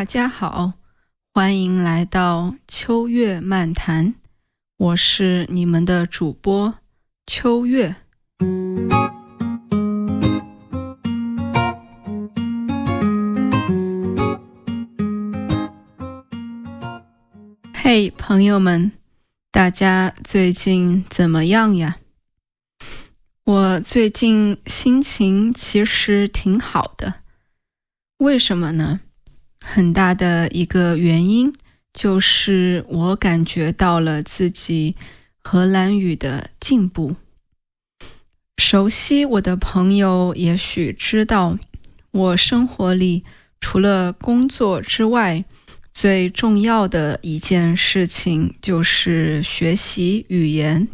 大家好，欢迎来到秋月漫谈，我是你们的主播秋月。嘿，朋友们，大家最近怎么样呀？我最近心情其实挺好的，为什么呢？很大的一个原因就是我感觉到了自己荷兰语的进步。熟悉我的朋友也许知道，我生活里除了工作之外，最重要的一件事情就是学习语言。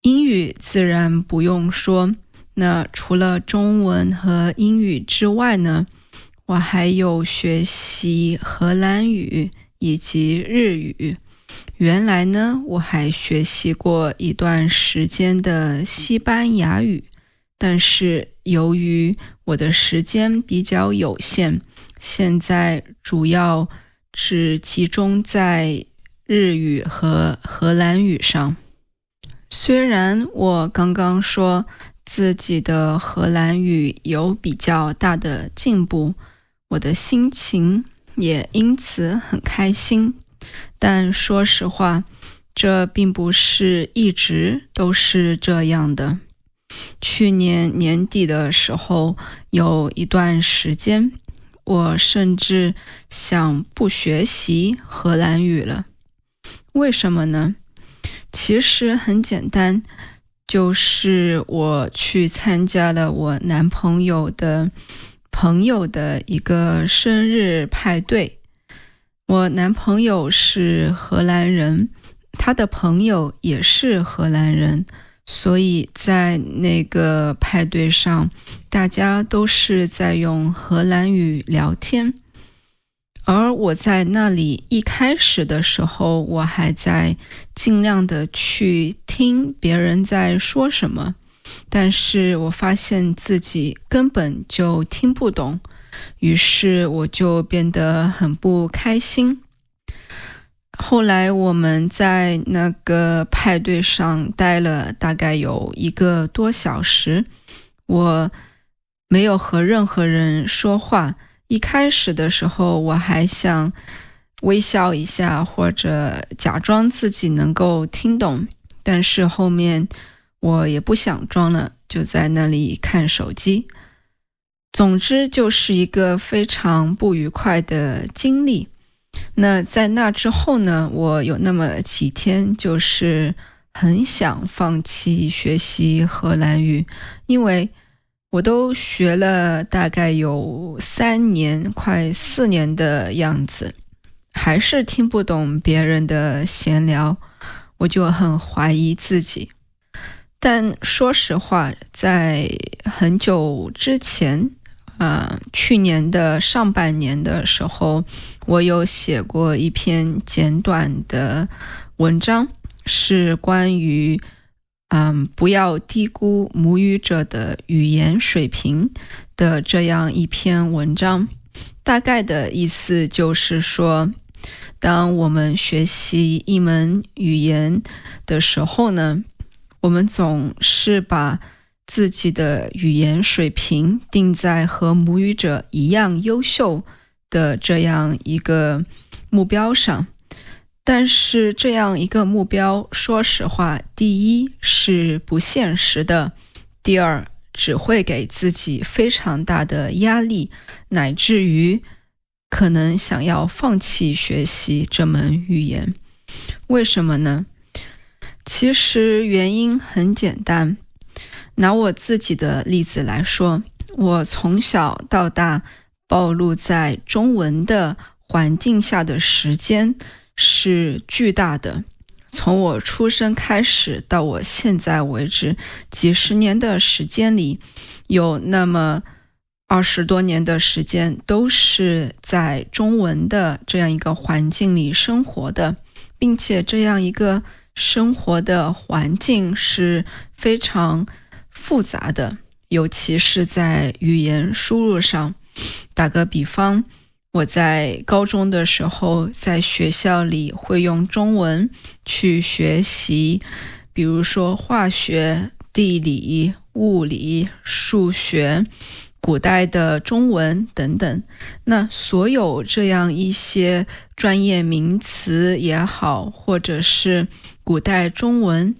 英语自然不用说，那除了中文和英语之外呢，我还有学习荷兰语以及日语。原来呢，我还学习过一段时间的西班牙语，但是由于我的时间比较有限，现在主要只集中在日语和荷兰语上。虽然我刚刚说自己的荷兰语有比较大的进步，我的心情也因此很开心，但说实话，这并不是一直都是这样的。去年年底的时候，有一段时间，我甚至想不学习荷兰语了。为什么呢？其实很简单，就是我去参加了我男朋友的朋友的一个生日派对。我男朋友是荷兰人，他的朋友也是荷兰人，所以在那个派对上，大家都是在用荷兰语聊天。而我在那里一开始的时候，我还在尽量的去听别人在说什么，但是我发现自己根本就听不懂，于是我就变得很不开心。后来我们在那个派对上待了大概有1个多小时，我没有和任何人说话。一开始的时候，我还想微笑一下，或者假装自己能够听懂，但是后面我也不想装了，就在那里看手机。总之就是一个非常不愉快的经历。那在那之后呢，我有那么几天就是很想放弃学习荷兰语，因为我都学了大概有3年，快4年的样子，还是听不懂别人的闲聊，我就很怀疑自己。但说实话，在很久之前，去年的上半年的时候，我有写过一篇简短的文章，是关于不要低估母语者的语言水平的这样一篇文章。大概的意思就是说，当我们学习一门语言的时候呢，我们总是把自己的语言水平定在和母语者一样优秀的这样一个目标上。但是这样一个目标，说实话，第一是不现实的，第二只会给自己非常大的压力，乃至于可能想要放弃学习这门语言。为什么呢？其实原因很简单，拿我自己的例子来说，我从小到大暴露在中文的环境下的时间是巨大的。从我出生开始到我现在为止，几十年的时间里，有那么20多年的时间都是在中文的这样一个环境里生活的，并且这样一个生活的环境是非常复杂的，尤其是在语言输入上。打个比方，我在高中的时候，在学校里会用中文去学习，比如说化学、地理、物理、数学、古代的中文等等。那所有这样一些专业名词也好，或者是古代中文，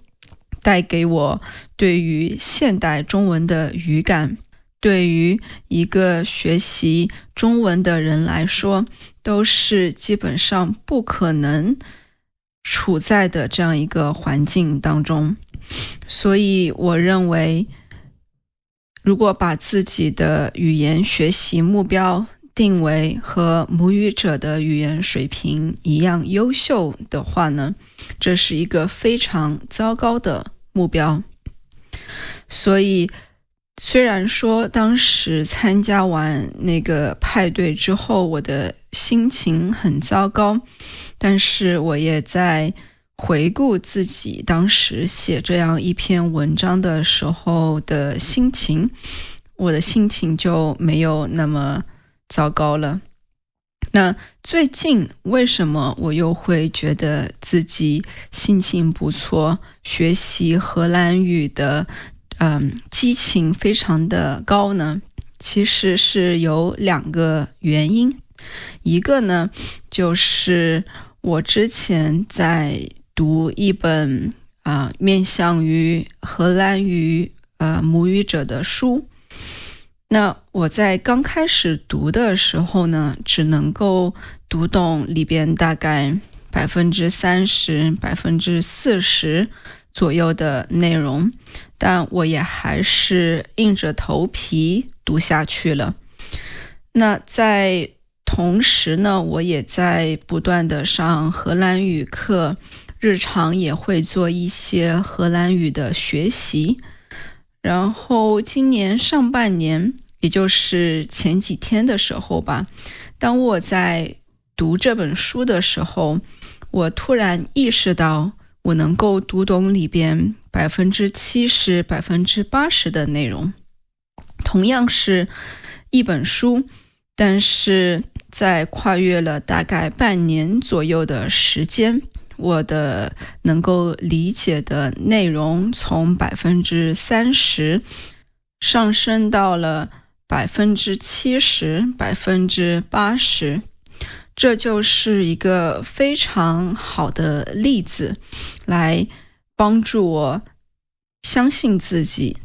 带给我对于现代中文的语感，对于一个学习中文的人来说，都是基本上不可能处在的这样一个环境当中。所以我认为，如果把自己的语言学习目标定为和母语者的语言水平一样优秀的话呢，这是一个非常糟糕的目标。所以虽然说当时参加完那个派对之后，我的心情很糟糕，但是我也在回顾自己当时写这样一篇文章的时候的心情，我的心情就没有那么糟糕了。那最近为什么我又会觉得自己心情不错，学习荷兰语的激情非常的高呢？其实是有2个原因。一个呢，就是我之前在读一本面向于荷兰语母语者的书。那我在刚开始读的时候呢，只能够读懂里边大概30%、40%左右的内容，但我也还是硬着头皮读下去了。那在同时呢，我也在不断的上荷兰语课，日常也会做一些荷兰语的学习。然后今年上半年，也就是前几天的时候吧，当我在读这本书的时候，我突然意识到我能够读懂里边70%、80%的内容。同样是一本书，但是在跨越了大概半年左右的时间，我的能够理解的内容从30%上升到了70%、80%。这就是一个非常好的例子，来帮助我相信自己，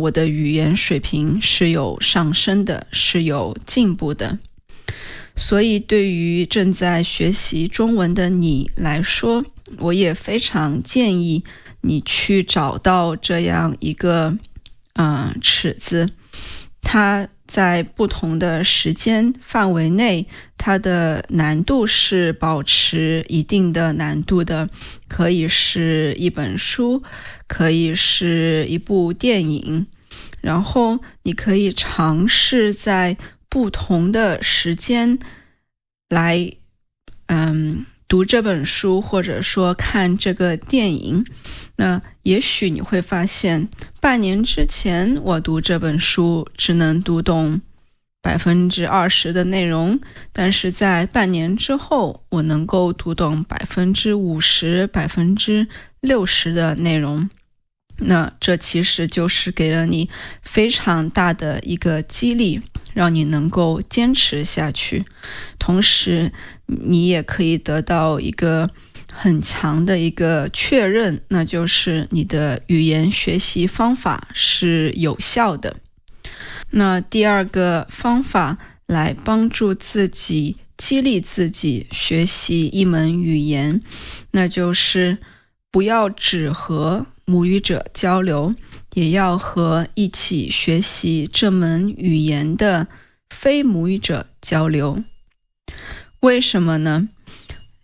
我的语言水平是有上升的，是有进步的。所以对于正在学习中文的你来说，我也非常建议你去找到这样一个尺子，它在不同的时间范围内，它的难度是保持一定的难度的，可以是一本书，可以是一部电影，然后你可以尝试在不同的时间来读这本书，或者说看这个电影。那也许你会发现，半年之前我读这本书只能读懂20%的内容，但是在半年之后，我能够读懂50%、60%的内容。那这其实就是给了你非常大的一个激励，让你能够坚持下去。同时，你也可以得到一个很强的一个确认，那就是你的语言学习方法是有效的。那第二个方法来帮助自己、激励自己学习一门语言，那就是不要只和母语者交流，也要和一起学习这门语言的非母语者交流。为什么呢？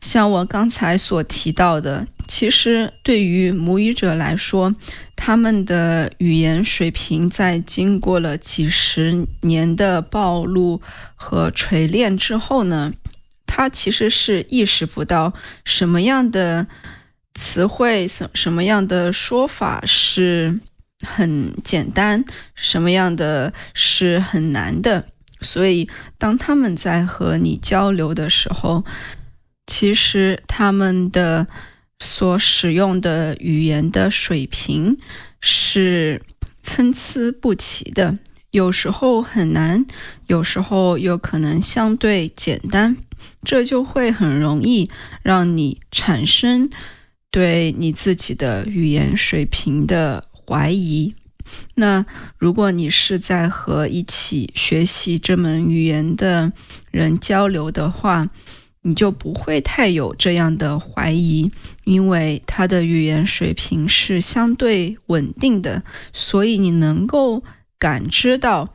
像我刚才所提到的，其实对于母语者来说，他们的语言水平在经过了几十年的暴露和锤炼之后呢，他其实是意识不到什么样的词汇、什么样的说法是很简单，什么样的是很难的。所以当他们在和你交流的时候，其实他们的所使用的语言的水平是参差不齐的，有时候很难，有时候有可能相对简单，这就会很容易让你产生对你自己的语言水平的怀疑。那如果你是在和一起学习这门语言的人交流的话，你就不会太有这样的怀疑，因为他的语言水平是相对稳定的，所以你能够感知到，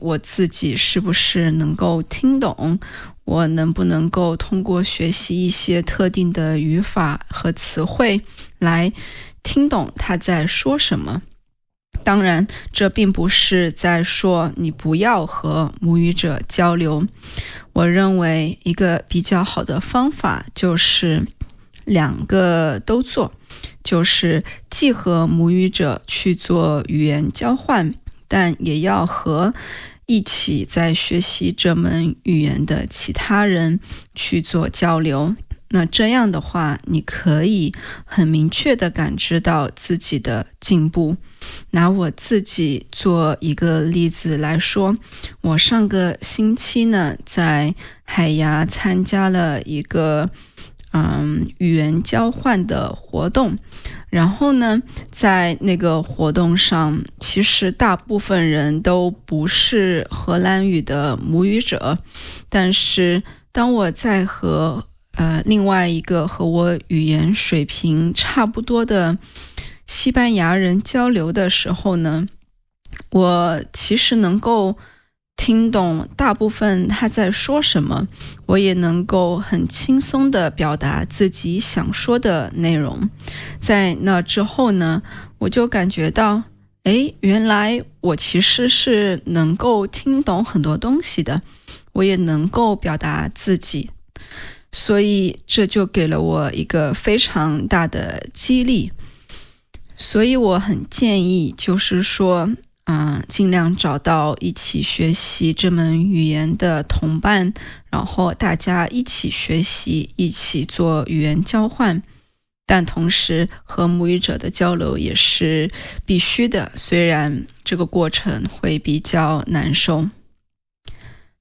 我自己是不是能够听懂，我能不能够通过学习一些特定的语法和词汇来听懂他在说什么。当然，这并不是在说你不要和母语者交流。我认为一个比较好的方法就是两个都做，就是既和母语者去做语言交换，但也要和一起在学习这门语言的其他人去做交流。那这样的话，你可以很明确地感知到自己的进步。拿我自己做一个例子来说，我上个星期呢，在海牙参加了一个语言交换的活动。然后呢，在那个活动上，其实大部分人都不是荷兰语的母语者，但是当我在和另外一个和我语言水平差不多的西班牙人交流的时候呢，我其实能够听懂大部分他在说什么，我也能够很轻松地表达自己想说的内容。在那之后呢，我就感觉到，原来我其实是能够听懂很多东西的，我也能够表达自己。所以这就给了我一个非常大的激励。所以我很建议，就是说，尽量找到一起学习这门语言的同伴，然后大家一起学习，一起做语言交换。但同时和母语者的交流也是必须的，虽然这个过程会比较难受。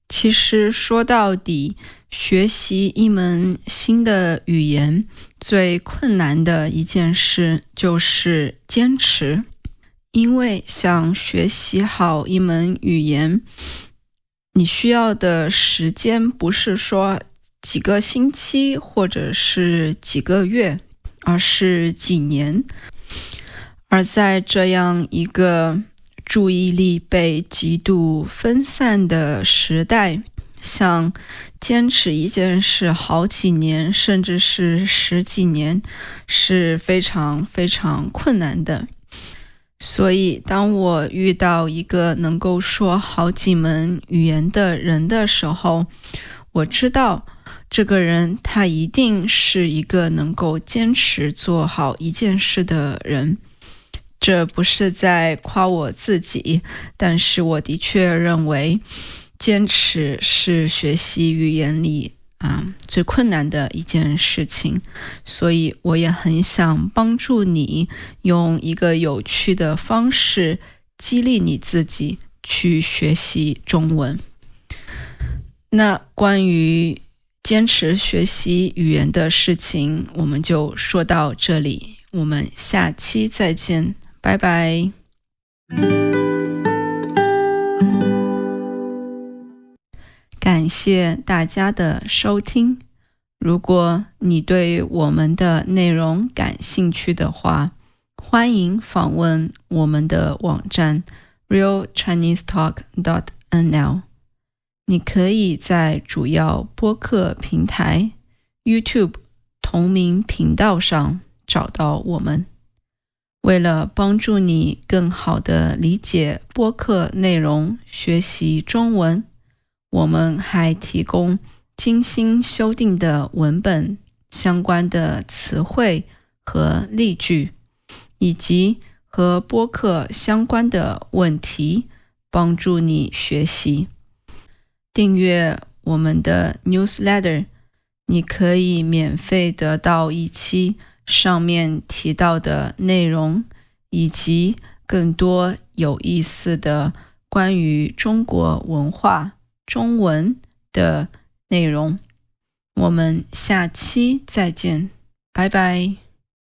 其实说到底，学习一门新的语言最困难的一件事就是坚持。因为想学习好一门语言，你需要的时间不是说几个星期或者是几个月，而是几年。而在这样一个注意力被极度分散的时代，想坚持一件事好几年，甚至是10几年，是非常非常困难的。所以当我遇到一个能够说好几门语言的人的时候，我知道这个人他一定是一个能够坚持做好一件事的人。这不是在夸我自己，但是我的确认为坚持是学习语言里最困难的一件事情，所以我也很想帮助你用一个有趣的方式激励你自己去学习中文。那关于坚持学习语言的事情，我们就说到这里，我们下期再见，拜拜。感谢大家的收听。如果你对我们的内容感兴趣的话，欢迎访问我们的网站 realchinesetalk.nl。 你可以在主要播客平台 YouTube 同名频道上找到我们。为了帮助你更好地理解播客内容，学习中文，我们还提供精心修订的文本、相关的词汇和例句，以及和播客相关的问题，帮助你学习。订阅我们的 newsletter， 你可以免费得到一期上面提到的内容，以及更多有意思的关于中国文化、中文的内容。我们下期再见，拜拜。